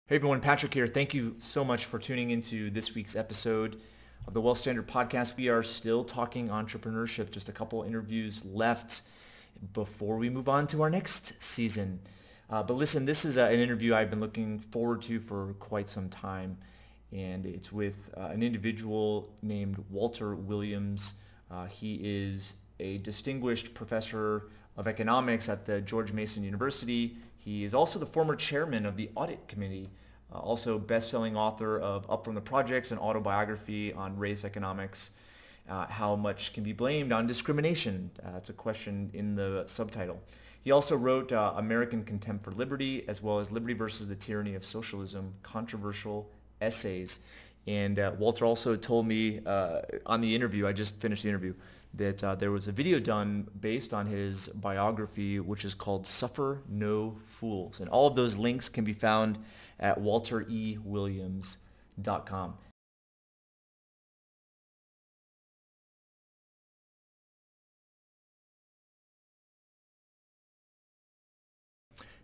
Hey everyone, Patrick here. Thank you so much for tuning into this week's episode of the Wealth Standard Podcast. We are still talking entrepreneurship, just a couple interviews left before we move on to our next season. But listen, this is an interview I've been looking forward to for quite some time, and it's with an individual named Walter Williams. He is a distinguished professor of economics at the George Mason University. He is also the former chairman of the audit committee, also best-selling author of Up From the Projects, an autobiography on race economics, how much can be blamed on discrimination. It's a question in the subtitle. He also wrote American Contempt for Liberty, as well as Liberty versus the Tyranny of Socialism, controversial essays. And Walter also told me on the interview, I just finished the interview, that there was a video done based on his biography, which is called Suffer No Fools. And all of those links can be found at walterewilliams.com.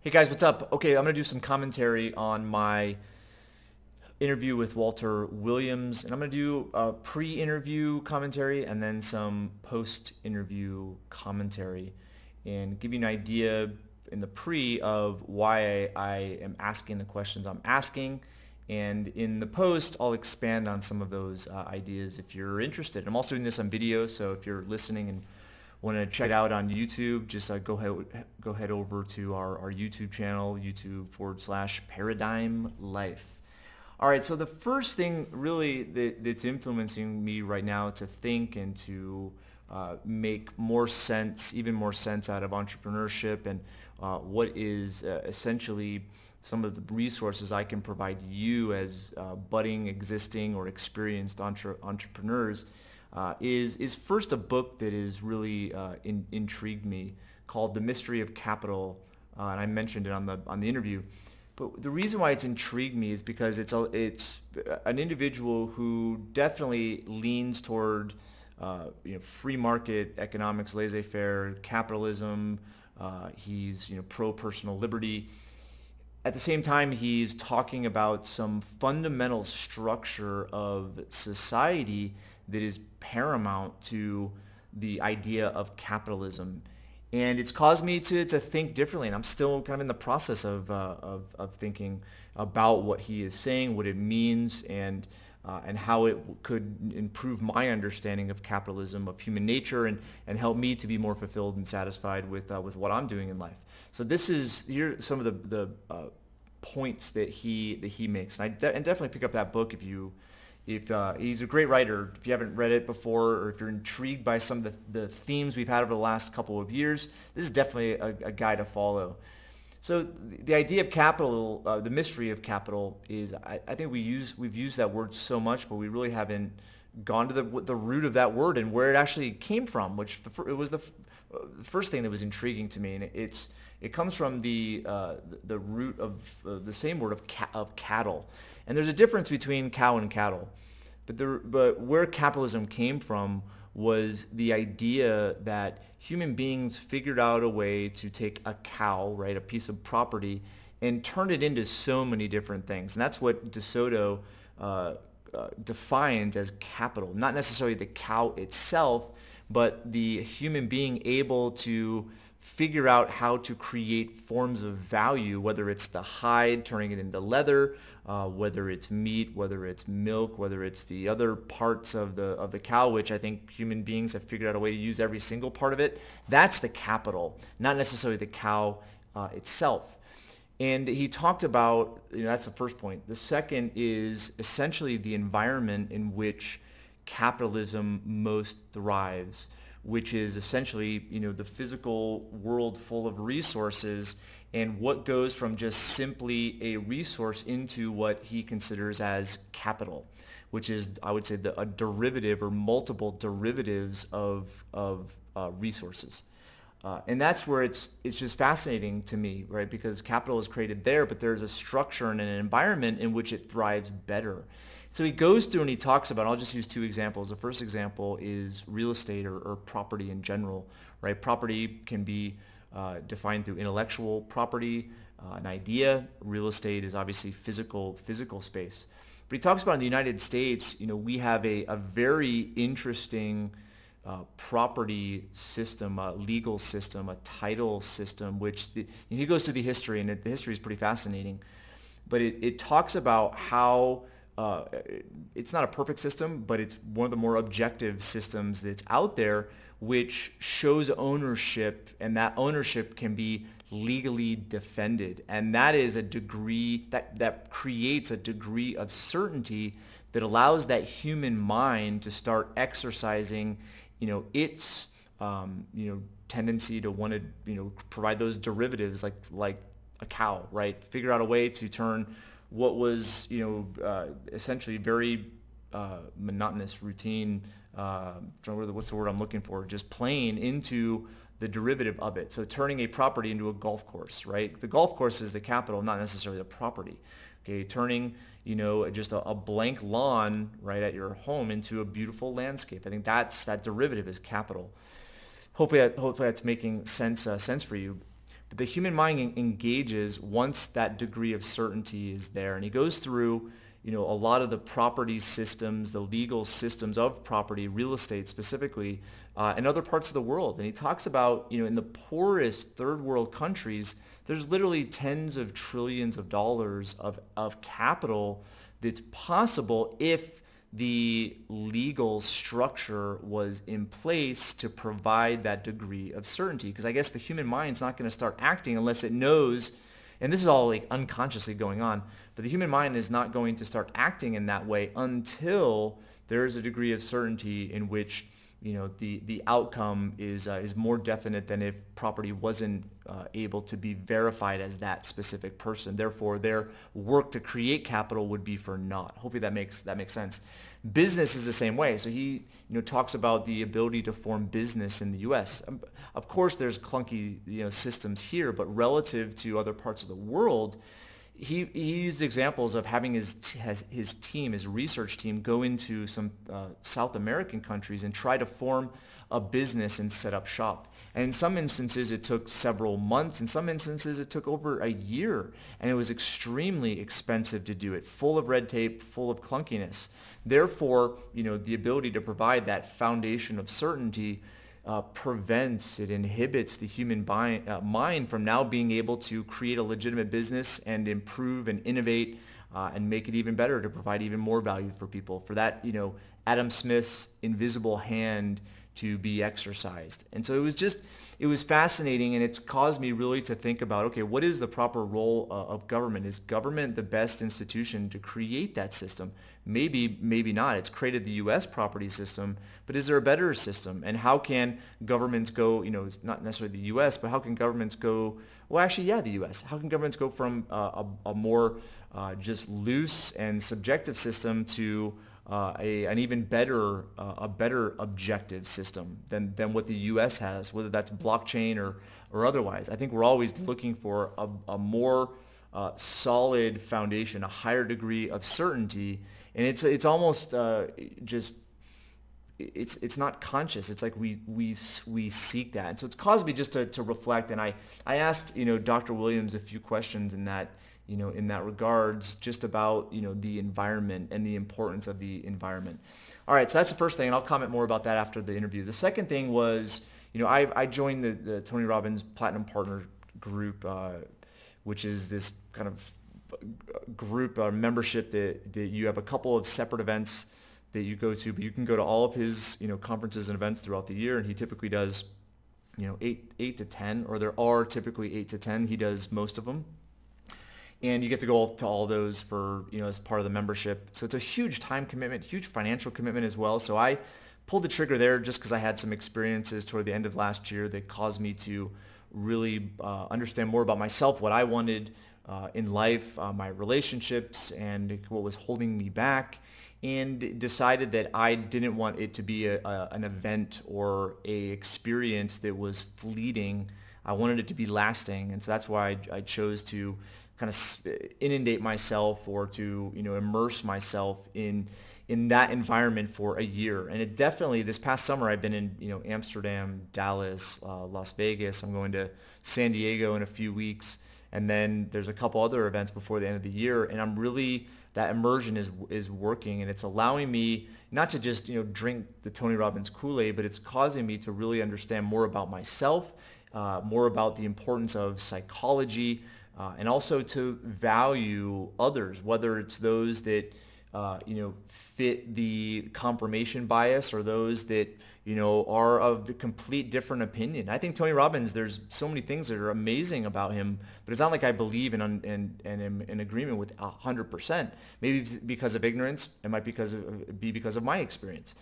Hey guys, what's up? Okay, I'm going to do some commentary on my interview with Walter Williams, and I'm going to do a pre-interview commentary and then some post-interview commentary and give you an idea in the pre of why I am asking the questions I'm asking, and in the post I'll expand on some of those ideas if you're interested. I'm also doing this on video, so if you're listening and want to check it out on YouTube, just go ahead over to our YouTube channel, YouTube.com/Paradigm Life. All right, so the first thing really that's influencing me right now to think and to make more sense, even more sense out of entrepreneurship and what is essentially some of the resources I can provide you as budding, existing, or experienced entrepreneurs is first a book that has really intrigued me called The Mystery of Capital, and I mentioned it on the interview. But the reason why it's intrigued me is because it's an individual who definitely leans toward free market economics, laissez-faire, capitalism. He's pro-personal liberty. At the same time, he's talking about some fundamental structure of society that is paramount to the idea of capitalism. And it's caused me to think differently, and I'm still kind of in the process of thinking about what he is saying, what it means, and how it could improve my understanding of capitalism, of human nature, and help me to be more fulfilled and satisfied with what I'm doing in life. So here are some of the points that he makes, and definitely pick up that book if he's a great writer. If you haven't read it before, or if you're intrigued by some of the themes we've had over the last couple of years, this is definitely a guide to follow. So the idea of capital, the mystery of capital, is I think we've used that word so much, but we really haven't gone to the root of that word and where it actually came from, which it was the first thing that was intriguing to me, and it comes from the root of the same word of cattle. And there's a difference between cow and cattle, but where capitalism came from was the idea that human beings figured out a way to take a cow, right, a piece of property, and turn it into so many different things. And that's what DeSoto defines as capital. Not necessarily the cow itself, but the human being able to figure out how to create forms of value, whether it's the hide, turning it into leather, whether it's meat, whether it's milk, whether it's the other parts of the cow, which I think human beings have figured out a way to use every single part of it. That's the capital, not necessarily the cow itself. And he talked about, that's the first point. The second is essentially the environment in which capitalism most thrives, which is essentially, the physical world full of resources, and what goes from just simply a resource into what he considers as capital, which is, I would say, a derivative or multiple derivatives of resources. And that's where it's just fascinating to me, right? Because capital is created there, but there's a structure and an environment in which it thrives better. So he goes through and he talks about, I'll just use two examples. The first example is real estate or property in general, right? Property can be defined through intellectual property, an idea. Real estate is obviously physical space. But he talks about in the United States, we have a very interesting property system, a legal system, a title system, which he goes through the history, and the history is pretty fascinating. But it talks about how it's not a perfect system, but it's one of the more objective systems that's out there, which shows ownership, and that ownership can be legally defended. And that is a degree that creates a degree of certainty that allows that human mind to start exercising, its tendency to want to provide those derivatives like a cow, right? Figure out a way to turn what was essentially very monotonous, routine, what's the word I'm looking for, just plain, into the derivative of it. So turning a property into a golf course, right? The golf course is the capital, not necessarily the property. Okay, turning just a blank lawn right at your home into a beautiful landscape. I think that derivative is capital. Hopefully that's making sense for you. But the human mind engages once that degree of certainty is there, and he goes through a lot of the property systems, the legal systems of property, real estate specifically, and other parts of the world. And he talks about, in the poorest third world countries, there's literally tens of trillions of dollars of capital that's possible if the legal structure was in place to provide that degree of certainty. Because I guess the human mind's not going to start acting unless it knows, and this is all like unconsciously going on, but the human mind is not going to start acting in that way until there's a degree of certainty in which the outcome is more definite than if property wasn't able to be verified as that specific person. Therefore, their work to create capital would be for naught. Hopefully that makes sense. Business is the same way. So he talks about the ability to form business in the U.S. Of course, there's clunky systems here, but relative to other parts of the world, he used examples of having his team, his research team, go into some South American countries and try to form a business and set up shop. And in some instances, it took several months. In some instances, it took over a year. And it was extremely expensive to do it, full of red tape, full of clunkiness. Therefore, the ability to provide that foundation of certainty it inhibits the human mind from now being able to create a legitimate business and improve and innovate and make it even better to provide even more value for people. For that, Adam Smith's invisible hand to be exercised. And so it was fascinating, and it's caused me really to think about, okay, what is the proper role of government? Is government the best institution to create that system? Maybe not. It's created the U.S. property system, but is there a better system? And how can governments go, not necessarily the U.S., but how can governments go, well, actually, yeah, the U.S. How can governments go from a more just loose and subjective system to an even better, objective system than what the U.S. has, whether that's blockchain or otherwise? I think we're always looking for a more solid foundation, a higher degree of certainty, and it's almost it's not conscious. It's like we seek that, and so it's caused me just to reflect. And I asked Dr. Williams a few questions in that regards, just about the environment and the importance of the environment. All right, so that's the first thing, and I'll comment more about that after the interview. The second thing was, I joined the Tony Robbins Platinum Partner Group, which is this kind of group membership that you have a couple of separate events that you go to, but you can go to all of his conferences and events throughout the year, and he typically does 8 to 10, or there are typically 8 to 10. He does most of them. And you get to go to all those for, as part of the membership. So it's a huge time commitment, huge financial commitment as well. So I pulled the trigger there just because I had some experiences toward the end of last year that caused me to really understand more about myself, what I wanted in life, my relationships, and what was holding me back, and decided that I didn't want it to be an event or a experience that was fleeting. I wanted it to be lasting, and so that's why I chose to kind of inundate myself, or to immerse myself in that environment for a year. And it definitely, this past summer, I've been in Amsterdam, Dallas, Las Vegas. I'm going to San Diego in a few weeks, And then there's a couple other events before the end of the year. And that immersion is working, and it's allowing me not to just, drink the Tony Robbins Kool-Aid, but it's causing me to really understand more about myself, more about the importance of psychology, and also to value others, whether it's those that fit the confirmation bias or those that are of a complete different opinion. I think Tony Robbins, there's so many things that are amazing about him, but it's not like I believe and am in agreement with 100%. Maybe because of ignorance, it might be because of my experience.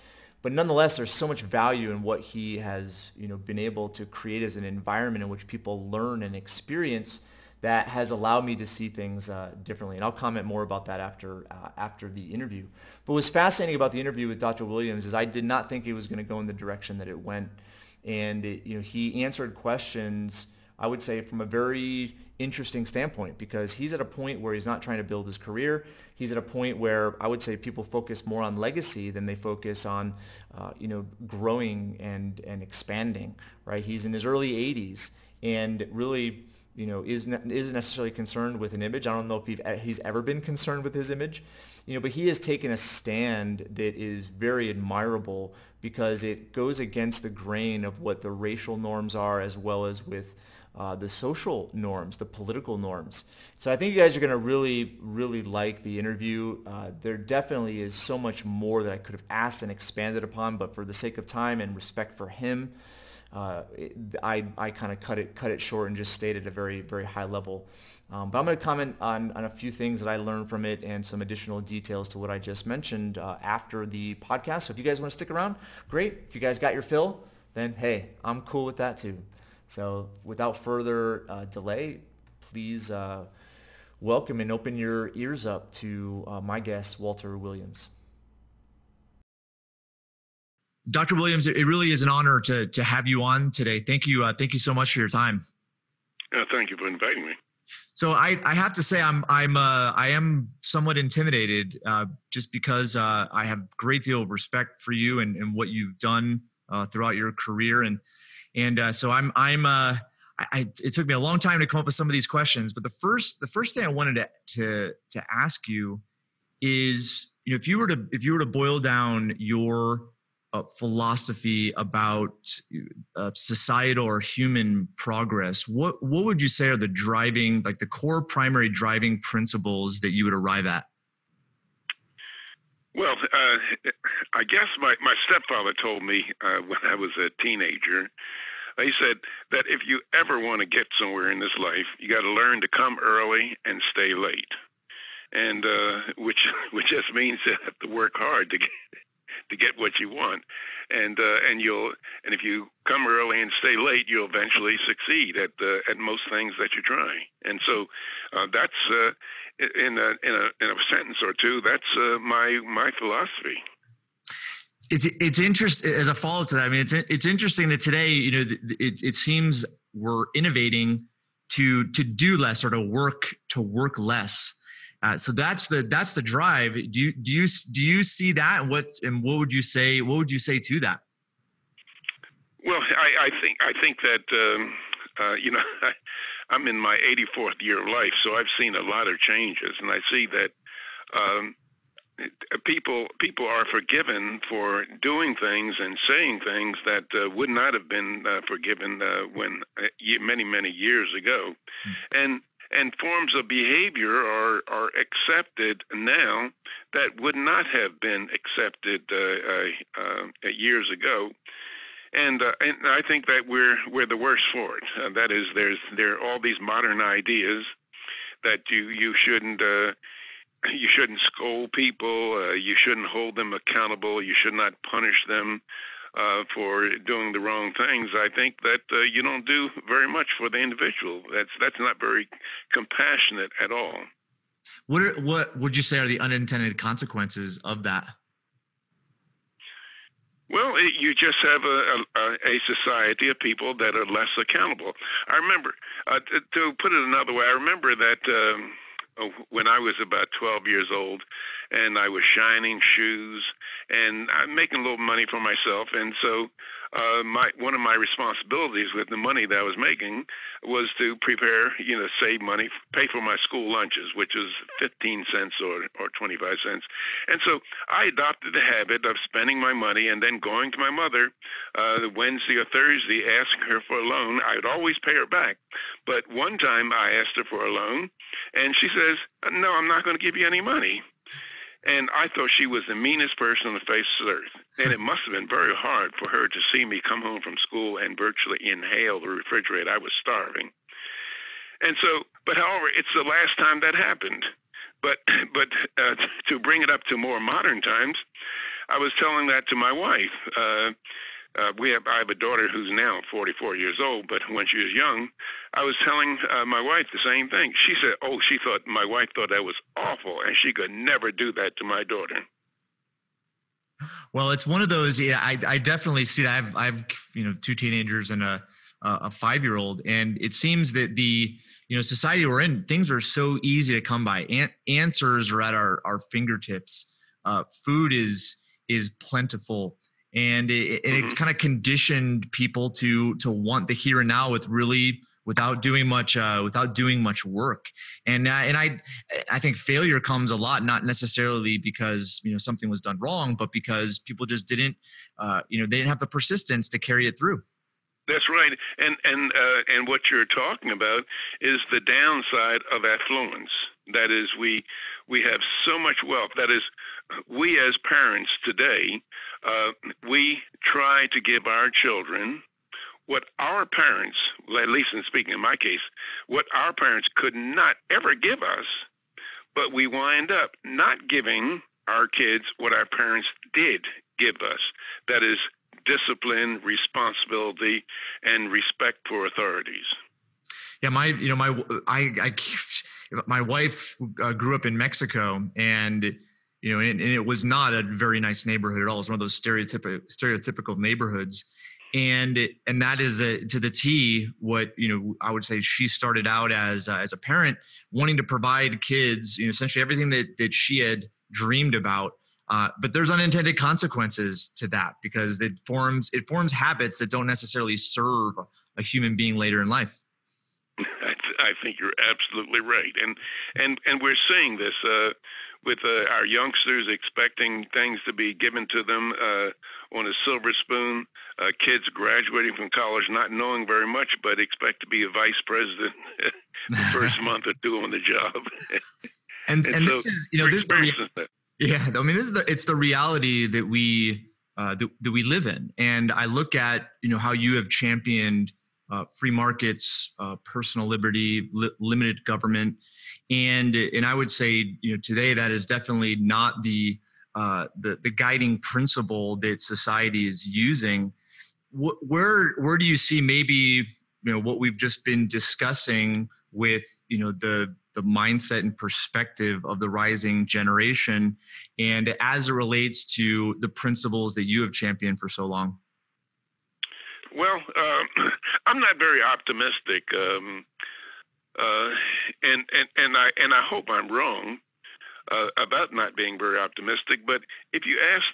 But nonetheless, there's so much value in what he has been able to create as an environment in which people learn and experience that has allowed me to see things differently. And I'll comment more about that after the interview. But what's fascinating about the interview with Dr. Williams is I did not think it was going to go in the direction that it went. And he answered questions, I would say, from a very interesting standpoint, because he's at a point where he's not trying to build his career. He's at a point where I would say people focus more on legacy than they focus on growing and expanding, right? He's in his early 80s and really isn't necessarily concerned with an image. I don't know if he's ever been concerned with his image, but he has taken a stand that is very admirable because it goes against the grain of what the racial norms are, as well as with the social norms, the political norms. So I think you guys are going to really, really like the interview. There definitely is so much more that I could have asked and expanded upon, but for the sake of time and respect for him, I kind of cut it short and just stayed at a very, very high level. But I'm going to comment on a few things that I learned from it and some additional details to what I just mentioned after the podcast. So if you guys want to stick around, great. If you guys got your fill, then hey, I'm cool with that too. So without further delay, please welcome and open your ears up to my guest, Walter Williams. Dr. Williams, it really is an honor to have you on today. Thank you so much for your time. Thank you for inviting me. So I have to say I am somewhat intimidated just because I have a great deal of respect for you and what you've done throughout your career, and so it took me a long time to come up with some of these questions. But the first thing I wanted to ask you is, if you were to boil down your philosophy about societal or human progress, what would you say are the core primary driving principles that you would arrive at? Well, I guess my stepfather told me when I was a teenager, he said that if you ever want to get somewhere in this life, you got to learn to come early and stay late, and which just means you have to work hard to get what you want, and if you come early and stay late, you'll eventually succeed at most things that you're trying. And so that's in a sentence or two. That's my philosophy. It's interesting as a follow-up to that. I mean, it's interesting that today, it seems we're innovating to do less or to work less. So that's the drive. Do you see that? What would you say to that? Well, I think that I'm in my 84th year of life, so I've seen a lot of changes, and I see that people are forgiven for doing things and saying things that would not have been forgiven when many years ago, and forms of behavior are accepted now that would not have been accepted years ago. And I think that we're the worst for it. That is, there are all these modern ideas that you shouldn't scold people, you shouldn't hold them accountable, you should not punish them for doing the wrong things. I think that you don't do very much for the individual. That's not very compassionate at all. What would you say are the unintended consequences of that? Well, you just have a society of people that are less accountable. I remember, to put it another way, I remember that when I was about 12 years old, and I was shining shoes, and I'm making a little money for myself, and so one of my responsibilities with the money that I was making was to prepare, save money, pay for my school lunches, which is 15 cents or 25 cents. And so I adopted the habit of spending my money and then going to my mother Wednesday or Thursday, asking her for a loan. I would always pay her back. But one time I asked her for a loan, and she says, "No, I'm not going to give you any money." And I thought she was the meanest person on the face of the earth. And it must have been very hard for her to see me come home from school and virtually inhale the refrigerator. I was starving. And so, but however, it's the last time that happened. But to bring it up to more modern times, I was telling that to my wife. I have a daughter who's now 44 years old, but when she was young, I was telling my wife the same thing. She said, my wife thought that was awful, and she could never do that to my daughter. Well, it's one of those. Yeah, I definitely see that. I've two teenagers and a 5-year-old, and it seems that the society we're in, things are so easy to come by. Answers are at our fingertips. Food is plentiful. And it's kind of conditioned people to want the here and now without doing much work. And I think failure comes a lot, not necessarily because something was done wrong, but because people just didn't they didn't have the persistence to carry it through. That's right. And what you're talking about is the downside of affluence. That is, we have so much wealth. That is, we as parents today, we try to give our children what our parents, at least in speaking in my case, what our parents could not ever give us, but we wind up not giving our kids what our parents did give us. That is, discipline, responsibility, and respect for authorities. Yeah, my wife grew up in Mexico, and and it was not a very nice neighborhood at all. It's one of those stereotypical neighborhoods, and that is to the T what I would say she started out as a parent wanting to provide kids essentially everything that she had dreamed about. But there's unintended consequences to that because it forms habits that don't necessarily serve a human being later in life. I think you're absolutely right, and we're seeing this with our youngsters expecting things to be given to them on a silver spoon. Kids graduating from college not knowing very much, but expect to be a vice president the first month or two on the job. and so this is this is it's the reality that we live in, and I look at how you have championed free markets, personal liberty, limited government, and I would say today that is definitely not the guiding principle that society is using. Where do you see maybe what we've just been discussing with the mindset and perspective of the rising generation, and as it relates to the principles that you have championed for so long? Well, I'm not very optimistic, and I hope I'm wrong about not being very optimistic. But if you ask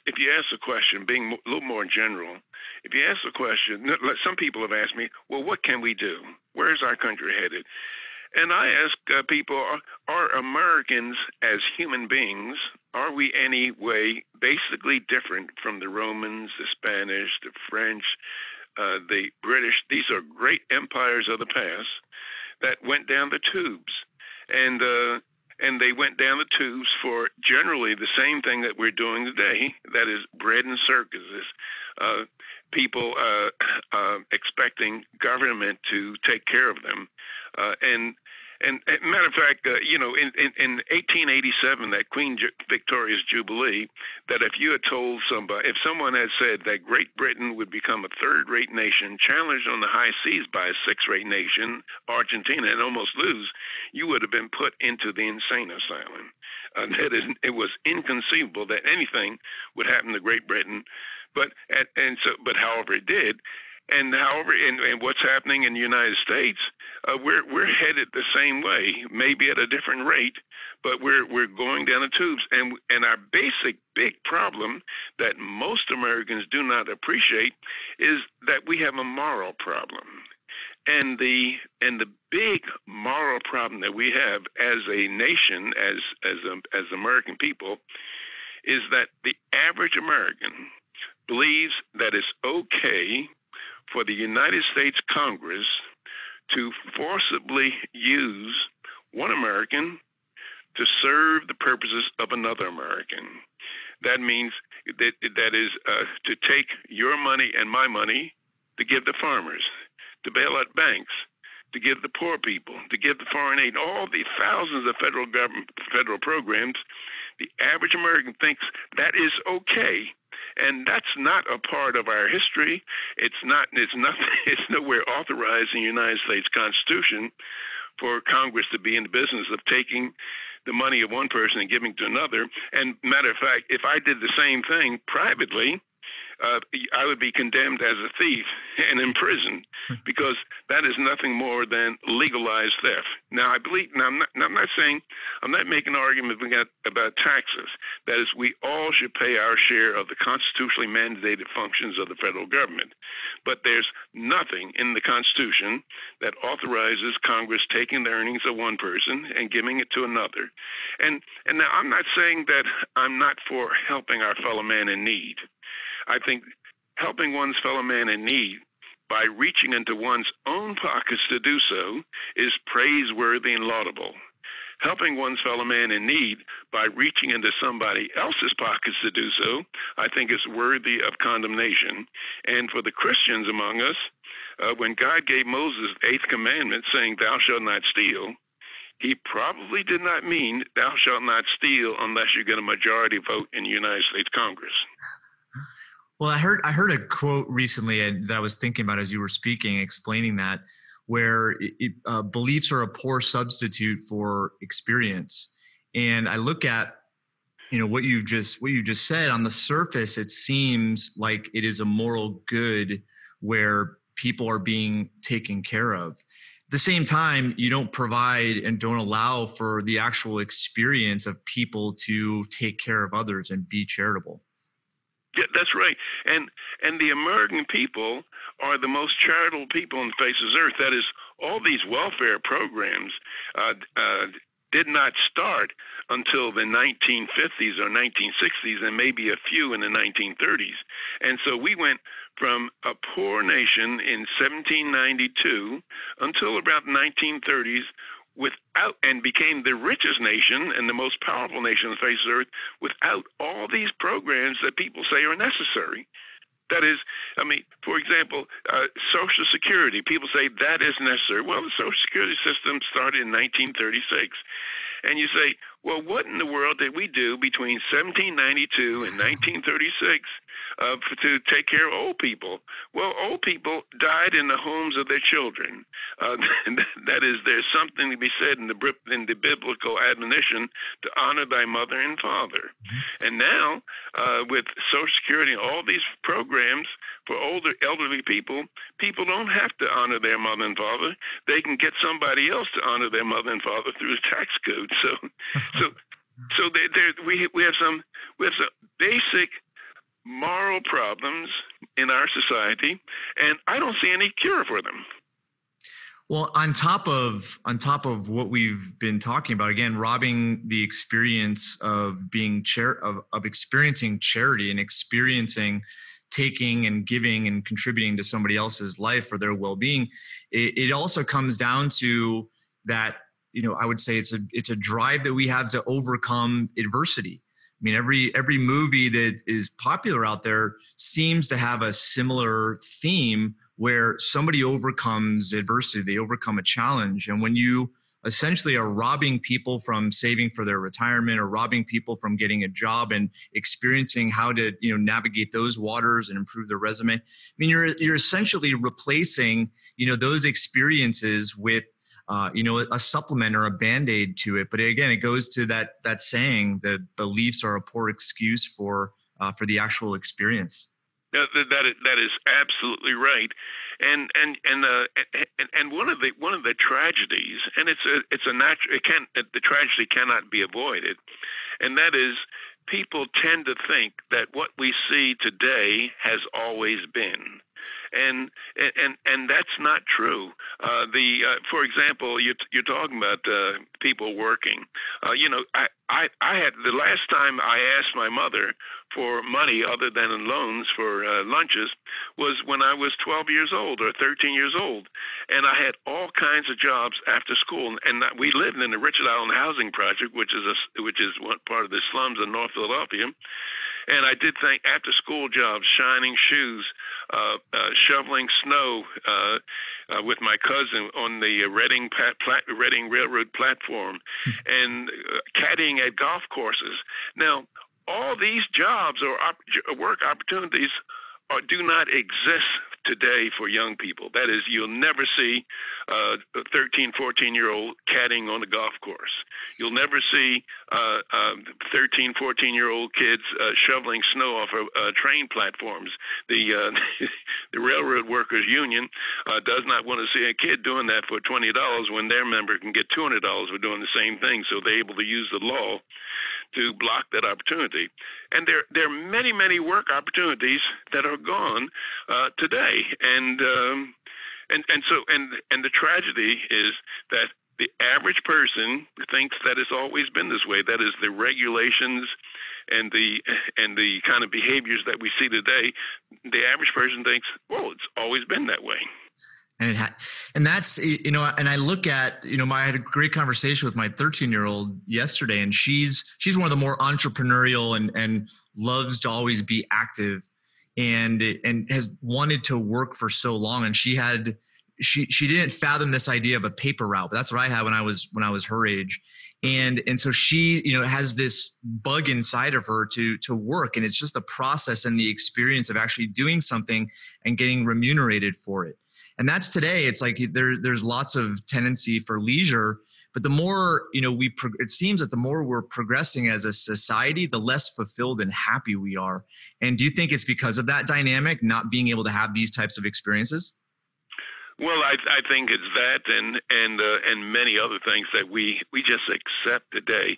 a question, being a little more general, if you ask a question, some people have asked me, well, what can we do? Where is our country headed? And I ask people, are Americans as human beings, are we any way basically different from the Romans, the Spanish, the French, the British? These are great empires of the past that went down the tubes. And they went down the tubes for generally the same thing that we're doing today, that is bread and circuses. People expecting government to take care of them. And matter of fact, in 1887, that Queen Victoria's Jubilee, that if you had told somebody, if someone had said that Great Britain would become a third-rate nation, challenged on the high seas by a sixth-rate nation, Argentina, and almost lose, you would have been put into the insane asylum. It was inconceivable that anything would happen to Great Britain, but however it did. however, and what's happening in the United States, we're headed the same way, maybe at a different rate, but we're going down the tubes. And our basic big problem that most Americans do not appreciate is that we have a moral problem. And the big moral problem that we have as a nation, as American people, is that the average American believes that it's okay for the United States Congress to forcibly use one American to serve the purposes of another American. That means that is to take your money and my money to give the farmers, to bail out banks, to give the poor people, to give the foreign aid, all the thousands of federal programs. The average American thinks that is okay. And that's not a part of our history. It's nowhere authorized in the United States Constitution for Congress to be in the business of taking the money of one person and giving to another. And matter of fact, if I did the same thing privately, I would be condemned as a thief and imprisoned, because that is nothing more than legalized theft. Now, I believe. Now, I'm not saying, I'm not making an argument about taxes. That is, we all should pay our share of the constitutionally mandated functions of the federal government. But there's nothing in the Constitution that authorizes Congress taking the earnings of one person and giving it to another. And now, I'm not saying that I'm not for helping our fellow man in need. I think helping one's fellow man in need by reaching into one's own pockets to do so is praiseworthy and laudable. Helping one's fellow man in need by reaching into somebody else's pockets to do so, I think is worthy of condemnation. And for the Christians among us, when God gave Moses the 8th commandment saying, "Thou shalt not steal," he probably did not mean thou shalt not steal unless you get a majority vote in the United States Congress. Well, I heard a quote recently that I was thinking about as you were speaking, explaining that, where beliefs are a poor substitute for experience. And I look at, what you just said. On the surface, it seems like it is a moral good where people are being taken care of. At the same time, you don't provide and don't allow for the actual experience of people to take care of others and be charitable. Yeah, that's right. And the American people are the most charitable people on the face of the earth. That is, all these welfare programs did not start until the 1950s or 1960s, and maybe a few in the 1930s. And so we went from a poor nation in 1792 until about the 1930s, and became the richest nation and the most powerful nation on the face of the earth without all these programs that people say are necessary. That is, for example, Social Security. People say that is necessary. Well, the Social Security system started in 1936. And you say, well, what in the world did we do between 1792 and 1936 to take care of old people? Well, old people died in the homes of their children. That is, there's something to be said in the biblical admonition to honor thy mother and father. And now, with Social Security and all these programs for elderly people, people don't have to honor their mother and father. They can get somebody else to honor their mother and father through the tax code. So we have some basic moral problems in our society, and I don't see any cure for them. Well, on top of what we've been talking about, again, robbing the experience of being of experiencing charity and experiencing taking and giving and contributing to somebody else's life for their well-being, it also comes down to that. I would say it's a drive that we have to overcome adversity. I mean, every movie that is popular out there seems to have a similar theme where somebody overcomes adversity, they overcome a challenge. And when you essentially are robbing people from saving for their retirement or robbing people from getting a job and experiencing how to, navigate those waters and improve their resume, I mean, you're essentially replacing, those experiences with a supplement or a Band-Aid to it. But again, it goes to that saying that beliefs are a poor excuse for the actual experience. That is absolutely right. And one of the tragedies, and it's a natural, the tragedy cannot be avoided, and that is people tend to think that what we see today has always been. And that's not true. For example, you're talking about people working. I had the last time I asked my mother for money other than in loans for lunches was when I was 12 years old or 13 years old, and I had all kinds of jobs after school. And we lived in the Richard Island Housing Project, which is one part of the slums in North Philadelphia. And I did think after school jobs, shining shoes, shoveling snow with my cousin on the Reading Railroad platform, and caddying at golf courses. Now, all these jobs or work opportunities do not exist today for young people. That is, you'll never see a 13, 14-year-old caddying on a golf course. You'll never see 13, 14-year-old kids shoveling snow off of train platforms. The Railroad Workers Union does not want to see a kid doing that for $20 when their member can get $200 for doing the same thing, so they're able to use the law to block that opportunity. And there are many, many work opportunities that are gone today. And the tragedy is that the average person thinks that it's always been this way. That is, the regulations and the kind of behaviors that we see today, the average person thinks, well, it's always been that way. And that's, and I look at, I had a great conversation with my 13-year-old yesterday, and she's one of the more entrepreneurial and loves to always be active and has wanted to work for so long. And she didn't fathom this idea of a paper route, but that's what I had when I was her age. And so she, has this bug inside of her to work. And it's just the process and the experience of actually doing something and getting remunerated for it. And that's today. It's like there's lots of tendency for leisure, but the more, it seems that the more we're progressing as a society, the less fulfilled and happy we are. And do you think it's because of that dynamic, not being able to have these types of experiences? Well, I think it's that and many other things that we just accept today.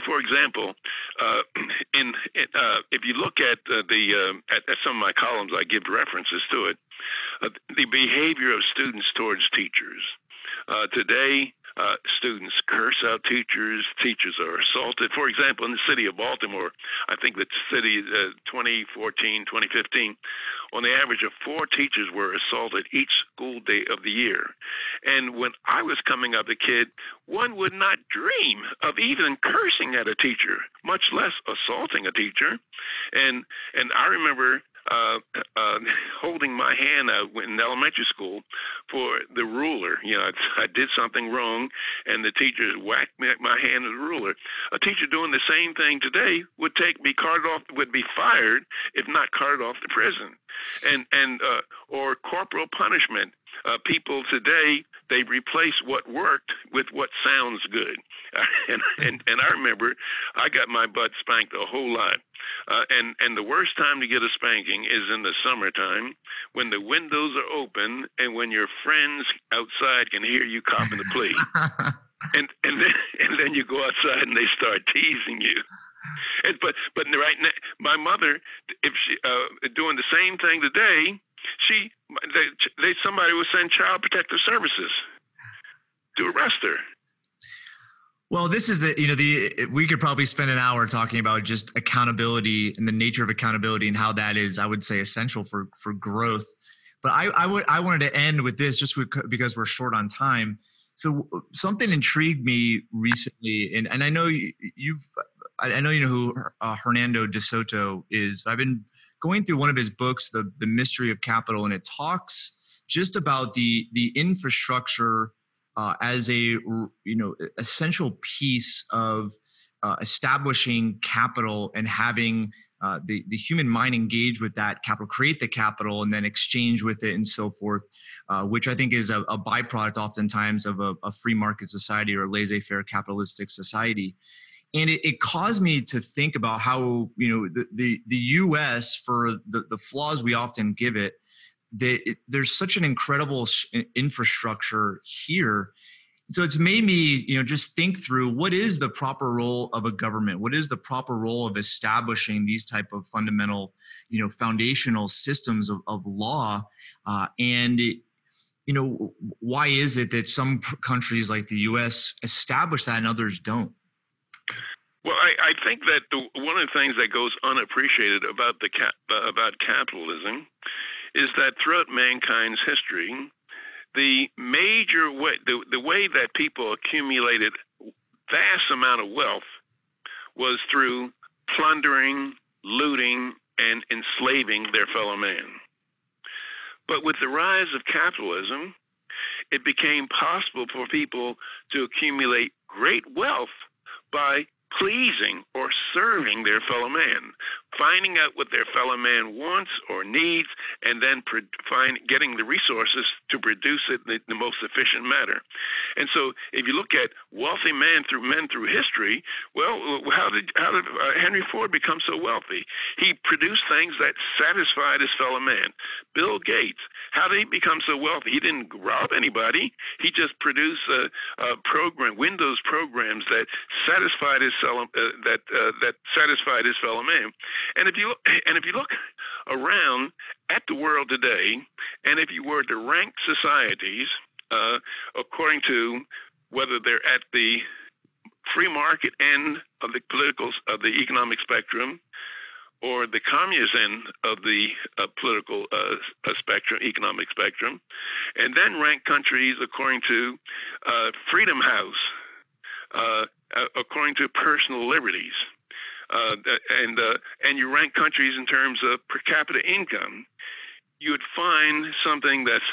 For example, if you look at at some of my columns, I give references to it. The behavior of students towards teachers. Today, students curse out teachers. Teachers are assaulted. For example, in the city of Baltimore, I think the city 2014, 2015, on the average of 4 teachers were assaulted each school day of the year. And when I was coming up a kid, one would not dream of even cursing at a teacher, much less assaulting a teacher. And I remember holding my hand in elementary school for the ruler. I did something wrong, and the teacher whacked me at my hand with the ruler. A teacher doing the same thing today would be fired, if not carted off to prison, or corporal punishment. People today, they replace what worked with what sounds good. And I remember I got my butt spanked a whole lot. And the worst time to get a spanking is in the summertime, when the windows are open and when your friends outside can hear you copping the plea. and then you go outside and they start teasing you. But right now, my mother, if she doing the same thing today, somebody would send Child Protective Services to arrest her. Well, this is we could probably spend an hour talking about just accountability and the nature of accountability and how that is, I would say, essential for growth. But I wanted to end with this just because we're short on time. So something intrigued me recently, and I know I know you know who Hernando de Soto is. I've been going through one of his books, The Mystery of Capital, and it talks just about the infrastructure as a essential piece of establishing capital and having the human mind engage with that capital, create the capital, and then exchange with it and so forth, which I think is a byproduct oftentimes of a free market society or a laissez-faire capitalistic society. And it caused me to think about how, the U.S., for the flaws we often give it, there's such an incredible infrastructure here. So it's made me, just think through what is the proper role of a government? What is the proper role of establishing these type of fundamental, foundational systems of law? Why is it that some countries like the U.S. establish that and others don't? Well, I think that one of the things that goes unappreciated about about capitalism is that throughout mankind's history, the major way, the way that people accumulated vast amount of wealth was through plundering, looting, and enslaving their fellow man. But with the rise of capitalism, it became possible for people to accumulate great wealth by pleasing or serving their fellow man, finding out what their fellow man wants or needs, and then getting the resources to produce it in the most efficient manner. And so, if you look at wealthy men through history, well, how did Henry Ford become so wealthy? He produced things that satisfied his fellow man. Bill Gates, how did he become so wealthy? He didn't rob anybody. He just produced Windows programs that satisfied his satisfied his fellow man. And if you look around at the world today, and if you were to rank societies according to whether they're at the free market end of the economic spectrum, or the communist end of the political economic spectrum, and then rank countries according to Freedom House, according to personal liberties, and you rank countries in terms of per capita income, you would find something that's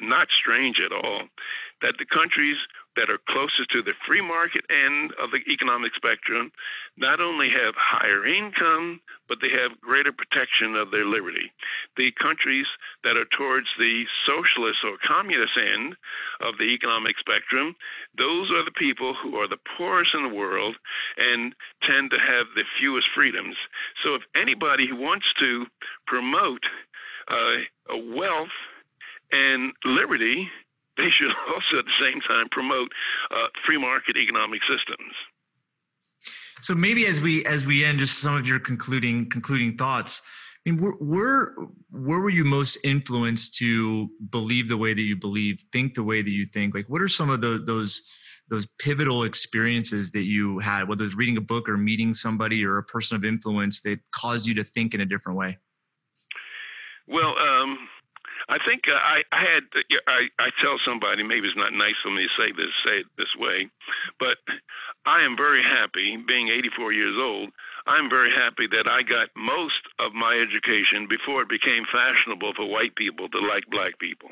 not strange at all, that the countries that are closest to the free market end of the economic spectrum not only have higher income, but they have greater protection of their liberty. The countries that are towards the socialist or communist end of the economic spectrum, those are the people who are the poorest in the world and tend to have the fewest freedoms. So if anybody who wants to promote wealth and liberty, they should also at the same time promote free market economic systems. So maybe as we end, just some of your concluding thoughts. I mean, where were you most influenced to believe the way that you believe, think the way that you think? Like, what are some of those pivotal experiences that you had, whether it's reading a book or meeting somebody or a person of influence that caused you to think in a different way? Well, I think I tell somebody, maybe it's not nice for me to say it this way, but I am very happy, being 84 years old, I'm very happy that I got most of my education before it became fashionable for white people to like black people.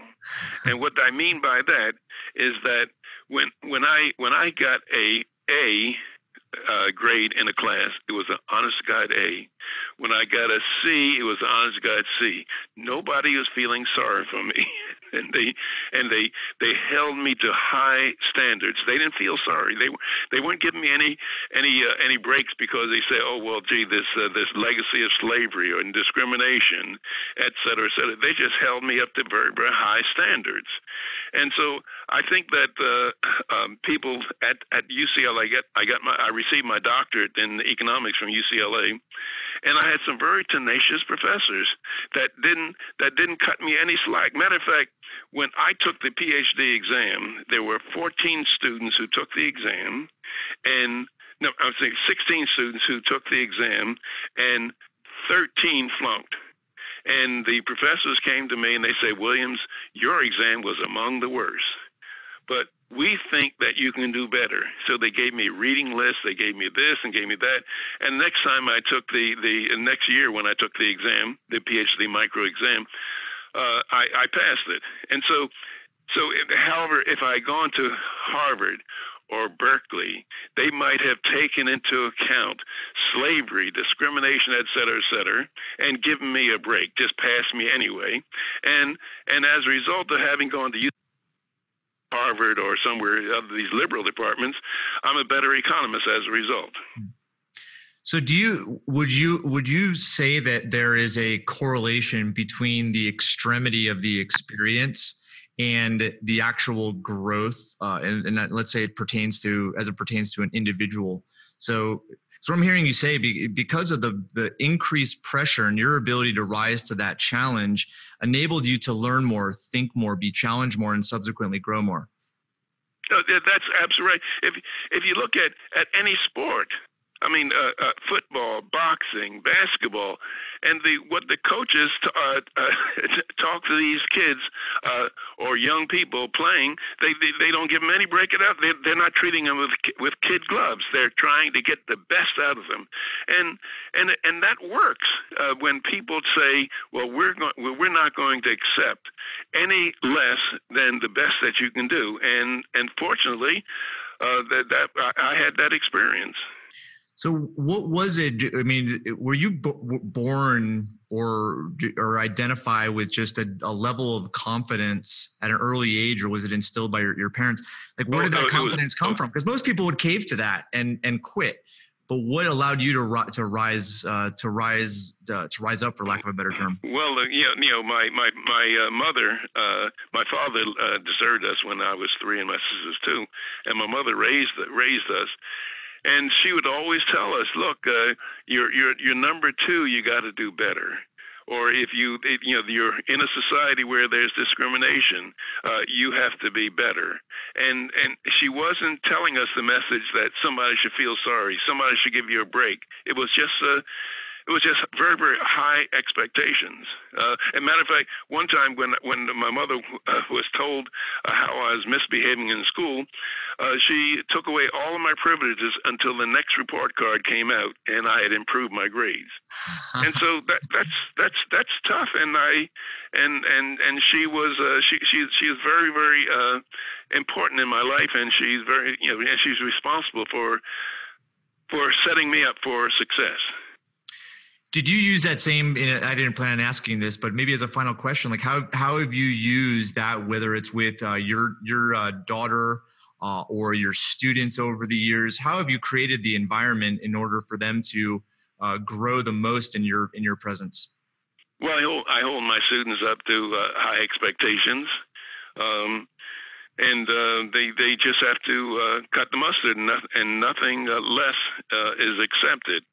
And what I mean by that is that when I got a grade in a class, it was an honest to God A. When I got a C, it was an honest to God C. Nobody was feeling sorry for me, and they held me to high standards. They didn't feel sorry. They weren't giving me any breaks because they say, oh well, gee, this legacy of slavery or discrimination, et cetera, et cetera. They just held me up to very, very high standards. And so I think that people at UCLA, I received my doctorate in economics from UCLA, and I had some very tenacious professors that didn't cut me any slack. Matter of fact, when I took the PhD exam, there were 14 students who took the exam, and no, I was saying 16 students who took the exam, and 13 flunked. And the professors came to me and they say, Williams, your exam was among the worst, but we think that you can do better. So they gave me a reading list, they gave me this and gave me that. And next time I took the next year when I took the exam, the PhD micro exam, I passed it. And however, if I had gone to Harvard or Berkeley, they might have taken into account slavery, discrimination, et cetera, and given me a break, just passed me anyway. And as a result of having gone to Harvard or somewhere of these liberal departments, I'm a better economist as a result. So would you say that there is a correlation between the extremity of the experience and the actual growth, and let's say it pertains to an individual? So what I'm hearing you say, because of the increased pressure and your ability to rise to that challenge enabled you to learn more, think more, be challenged more, and subsequently grow more. No, that's absolutely right. If you look at any sport, I mean, football, boxing, basketball, and what the coaches talk to these kids or young people playing, they don't give them any break it up. They're not treating them with kid gloves. They're trying to get the best out of them, and that works when people say, "Well, we're not going to accept any less than the best that you can do." And fortunately, that I had that experience. So what was it? I mean, were you born or identify with just a level of confidence at an early age, or was it instilled by your parents? Like, where did that confidence come from? Because most people would cave to that and quit. But what allowed you to rise up, for lack of a better term? Well, my mother, my father deserted us when I was 3, and my sisters 2, and my mother raised us. And she would always tell us, "Look, you're number 2. You got to do better. Or if you're in a society where there's discrimination, you have to be better." And she wasn't telling us the message that somebody should feel sorry, somebody should give you a break. It was just very, very high expectations. As a matter of fact, one time when my mother was told how I was misbehaving in school, she took away all of my privileges until the next report card came out and I had improved my grades. And so that's tough. And she is very, very important in my life, and she's very and she's responsible for setting me up for success. Did you use that same? I didn't plan on asking this, but maybe as a final question, like how have you used that, whether it's with your daughter or your students over the years? How have you created the environment in order for them to grow the most in your presence? Well, I hold my students up to high expectations, and they just have to cut the mustard, and nothing less is accepted.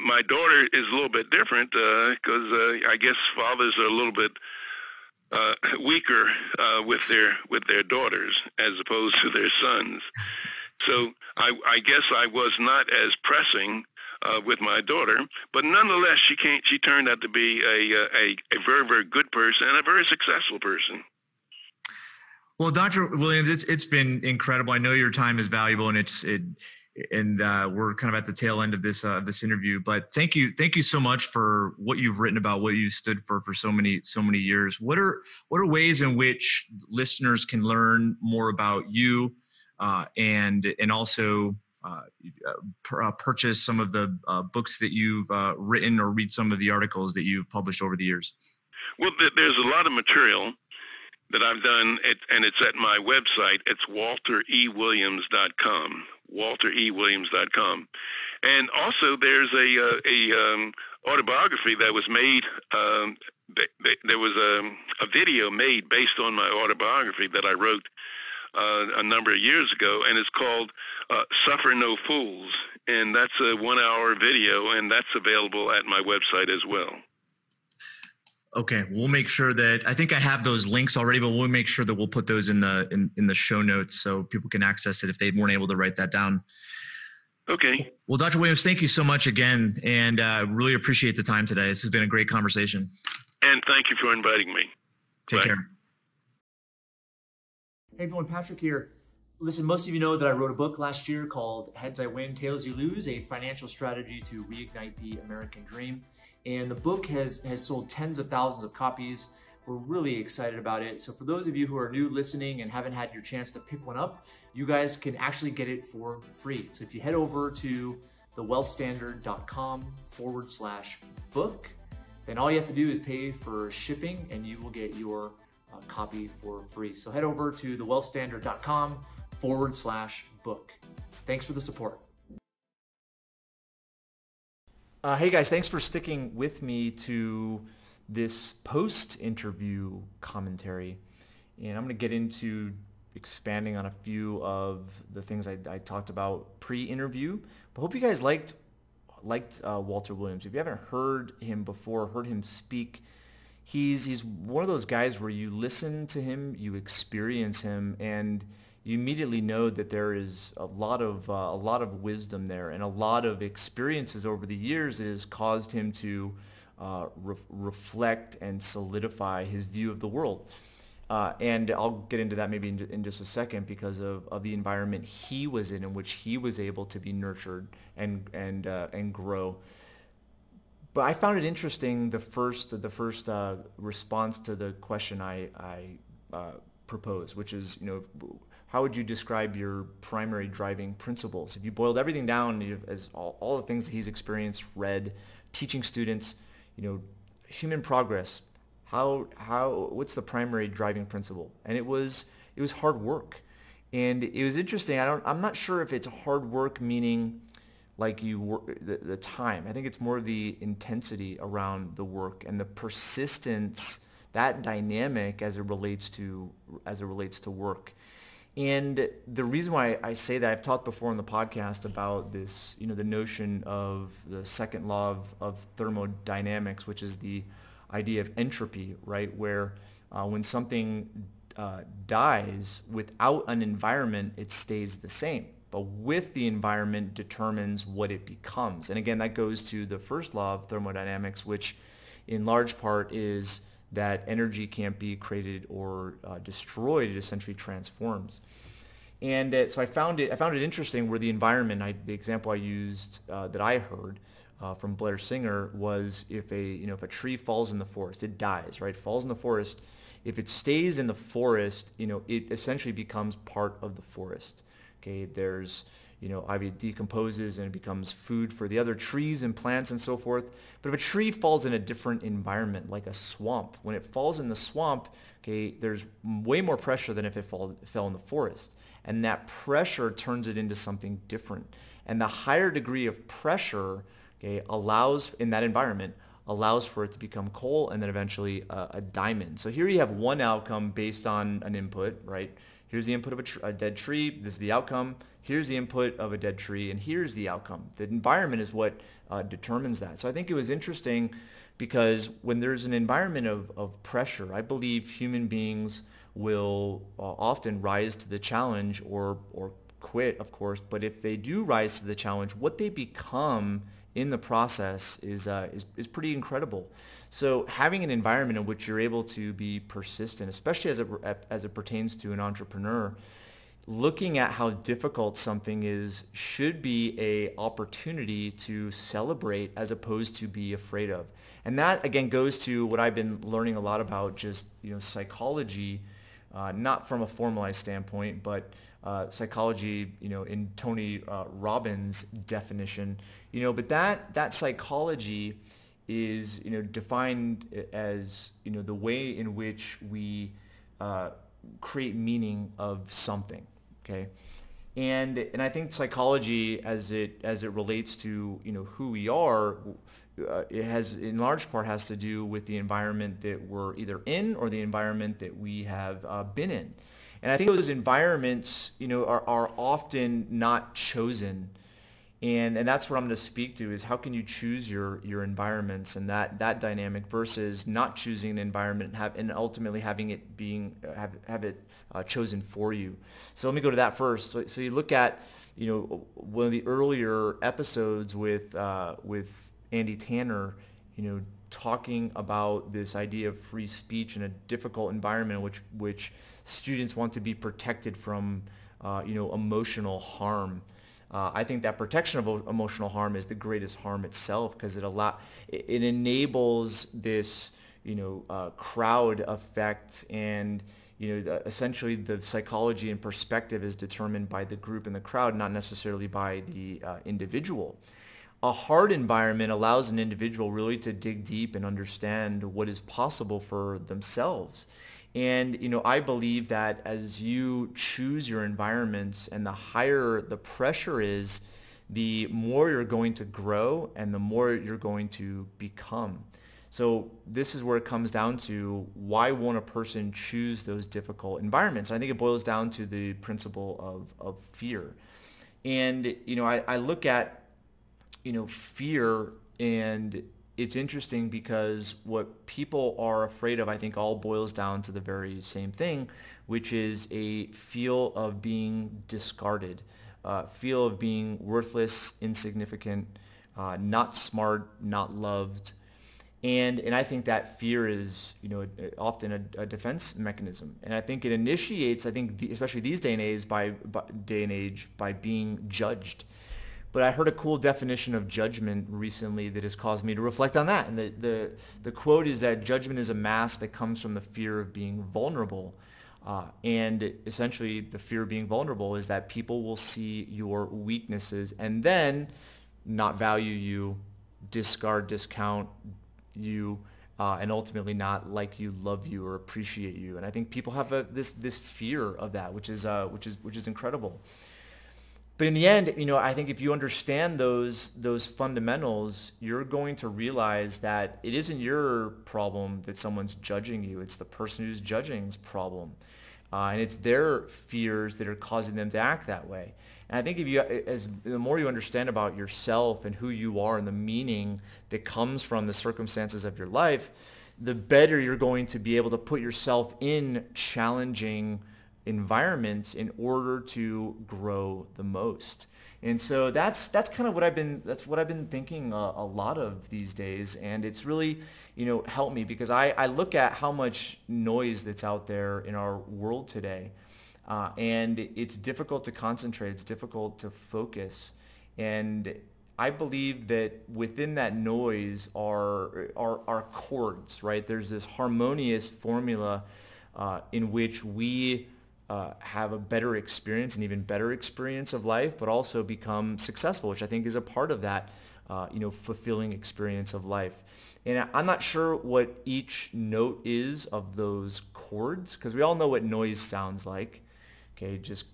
My daughter is a little bit different because I guess fathers are a little bit weaker with their daughters as opposed to their sons. So I guess I was not as pressing with my daughter, but nonetheless, she turned out to be a very, very good person and a very successful person. Well, Dr. Williams, it's been incredible. I know your time is valuable, and we're kind of at the tail end of this interview. But thank you so much for what you've written about, what you stood for so many years. What are ways in which listeners can learn more about you, and also purchase some of the books that you've written, or read some of the articles that you've published over the years? Well, there's a lot of material that I've done, and it's at my website. It's walterewilliams.com. walterewilliams.com. And also there's a autobiography that was made. There was a video made based on my autobiography that I wrote a number of years ago, and it's called Suffer No Fools. And that's a 1-hour video, and that's available at my website as well. Okay, we'll make sure that, I think I have those links already, but we'll make sure that we'll put those in the show notes so people can access it if they weren't able to write that down. Okay. Well, Dr. Williams, thank you so much again, and really appreciate the time today. This has been a great conversation. And thank you for inviting me. Take care. Hey everyone, Patrick here. Listen, most of you know that I wrote a book last year called Heads I Win, Tails You Lose, a financial strategy to reignite the American dream. And the book has sold tens of thousands of copies. We're really excited about it. So for those of you who are new listening and haven't had your chance to pick one up, you guys can actually get it for free. So if you head over to thewealthstandard.com/book, then all you have to do is pay for shipping and you will get your copy for free. So head over to thewealthstandard.com/book. Thanks for the support. Hey guys, thanks for sticking with me to this post-interview commentary. And I'm going to get into expanding on a few of the things I talked about pre-interview. But hope you guys liked Walter Williams. If you haven't heard him before, heard him speak, he's one of those guys where you listen to him, you experience him, and you immediately know that there is a lot of wisdom there and a lot of experiences over the years that has caused him to reflect and solidify his view of the world. And I'll get into that maybe in just a second because of the environment he was in which he was able to be nurtured and grow. But I found it interesting the first response to the question I proposed, which is, how would you describe your primary driving principles? If you boiled everything down as all the things that he's experienced, read, teaching students, human progress, what's the primary driving principle? And it was hard work. And it was interesting. I'm not sure if it's hard work meaning like you work the time. I think it's more the intensity around the work and the persistence, that dynamic as it relates to work. And the reason why I say that, I've talked before on the podcast about this, the notion of the second law of thermodynamics, which is the idea of entropy, right? Where when something dies without an environment, it stays the same. But with the environment determines what it becomes. And again, that goes to the first law of thermodynamics, which in large part is that energy can't be created or destroyed. It essentially transforms. And so I found it interesting where the environment, the example I used that I heard from Blair Singer was if a tree falls in the forest, it dies, right? It falls in the forest. If it stays in the forest, it essentially becomes part of the forest. Okay, there's, it decomposes and it becomes food for the other trees and plants and so forth. But if a tree falls in a different environment, like a swamp, when it falls in the swamp, okay, there's way more pressure than if it fell in the forest. And that pressure turns it into something different. And the higher degree of pressure, okay, in that environment, allows for it to become coal and then eventually a diamond. So here you have one outcome based on an input, right? Here's the input of a dead tree. This is the outcome. Here's the input of a dead tree, and here's the outcome. The environment is what determines that. So I think it was interesting because when there's an environment of pressure, I believe human beings will often rise to the challenge or quit, of course. But if they do rise to the challenge, what they become in the process is pretty incredible. So having an environment in which you're able to be persistent, especially as it pertains to an entrepreneur, looking at how difficult something is should be an opportunity to celebrate as opposed to be afraid of. And that again goes to what I've been learning a lot about, just psychology, not from a formalized standpoint, but psychology, in Tony Robbins' definition, but that psychology is, defined as, the way in which we create meaning of something, okay? And I think psychology, as it relates to, who we are, it has, in large part, has to do with the environment that we're either in or the environment that we have been in. And I think those environments, are often not chosen. And that's what I'm going to speak to is how can you choose your environments and that dynamic versus not choosing an environment and ultimately having it have it chosen for you. So let me go to that first. So you look at one of the earlier episodes with Andy Tanner, talking about this idea of free speech in a difficult environment which students want to be protected from emotional harm. I think that protection of emotional harm is the greatest harm itself because it enables this crowd effect, and essentially the psychology and perspective is determined by the group and the crowd, not necessarily by the individual. A hard environment allows an individual really to dig deep and understand what is possible for themselves. And, I believe that as you choose your environments and the higher the pressure is, the more you're going to grow and the more you're going to become. So this is where it comes down to, why won't a person choose those difficult environments? I think it boils down to the principle of fear. And, I look at, fear, and it's interesting because what people are afraid of, I think, all boils down to the very same thing, which is a feel of being discarded, feel of being worthless, insignificant, not smart, not loved. And I think that fear is, often a defense mechanism. And I think it initiates, especially these day and age, by being judged. But I heard a cool definition of judgment recently that has caused me to reflect on that. And the quote is that judgment is a mask that comes from the fear of being vulnerable. And essentially the fear of being vulnerable is that people will see your weaknesses and then not value you, discount you, and ultimately not like you, love you, or appreciate you. And I think people have this fear of that, which is incredible. But in the end, I think if you understand those fundamentals, you're going to realize that it isn't your problem that someone's judging you. It's the person who's judging's problem. And it's their fears that are causing them to act that way. And I think the more you understand about yourself and who you are and the meaning that comes from the circumstances of your life, the better you're going to be able to put yourself in challenging environments in order to grow the most. And so that's kind of what I've been thinking a lot of these days, and it's really helped me, because I look at how much noise that's out there in our world today, and it's difficult to concentrate, it's difficult to focus, and I believe that within that noise are chords, right? There's this harmonious formula in which we have a better experience, an even better experience of life, but also become successful, which I think is a part of that, fulfilling experience of life. And I'm not sure what each note is of those chords, because we all know what noise sounds like. Okay, just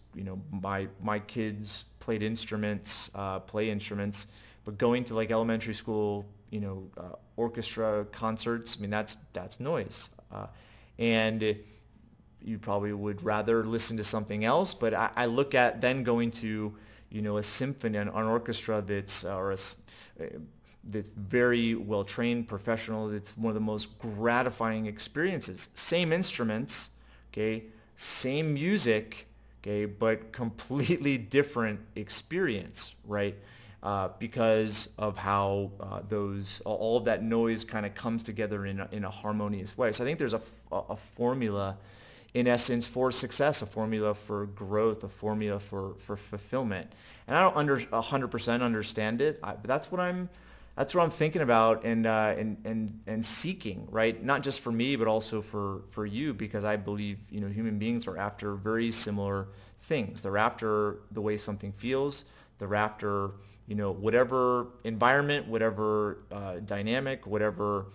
my kids play instruments, but going to like elementary school, orchestra concerts, that's noise, and you probably would rather listen to something else. But I look at then going to, a symphony, an orchestra that's very well trained, professional. It's one of the most gratifying experiences. Same instruments, okay, same music, okay, but completely different experience, right? Because of how all of that noise kind of comes together in a harmonious way. So I think there's a formula, in essence, for success, a formula for growth, a formula for fulfillment. And I don't 100% understand it, but that's what I'm thinking about and seeking, right? Not just for me, but also for you, because I believe human beings are after very similar things. They're after the way something feels. They're after whatever environment, whatever dynamic, whatever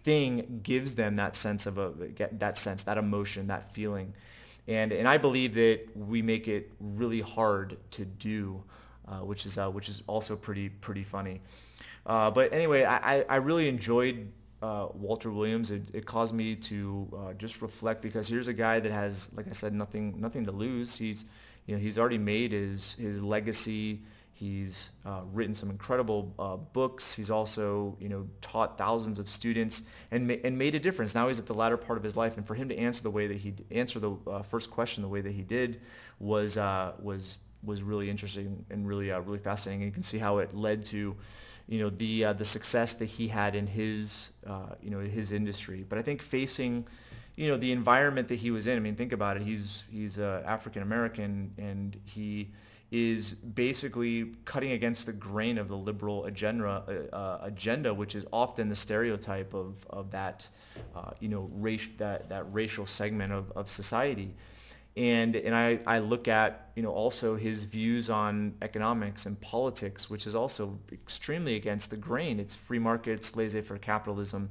thing gives them that sense that emotion, that feeling. And I believe that we make it really hard to do, which is also pretty funny. But anyway, I really enjoyed Walter Williams. It caused me to just reflect, because here's a guy that has, like I said, nothing to lose. He's already made his legacy. He's written some incredible books. He's also, taught thousands of students and made a difference. Now he's at the latter part of his life, and for him to answer the first question the way that he did was really interesting and really fascinating. And you can see how it led to, the success that he had in his industry. But I think facing, the environment that he was in. Think about it. He's African American, and he is basically cutting against the grain of the liberal agenda, which is often the stereotype of that, that racial segment of society. And I look at, also his views on economics and politics, which is also extremely against the grain. It's free markets, laissez-faire capitalism.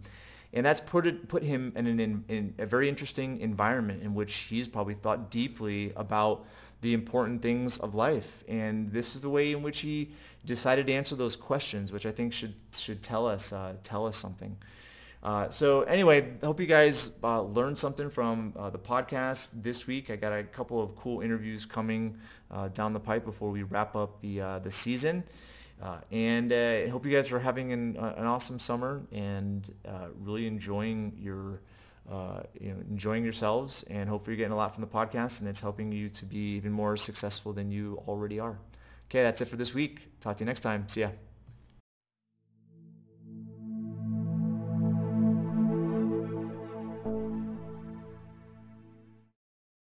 And that's put him in a very interesting environment in which he's probably thought deeply about the important things of life. And this is the way in which he decided to answer those questions, which I think should tell us something. So anyway, I hope you guys learned something from the podcast this week. I got a couple of cool interviews coming down the pipe before we wrap up the season. And I hope you guys are having an awesome summer and really enjoying enjoying yourselves, and hopefully you're getting a lot from the podcast and it's helping you to be even more successful than you already are. Okay, that's it for this week. Talk to you next time. See ya.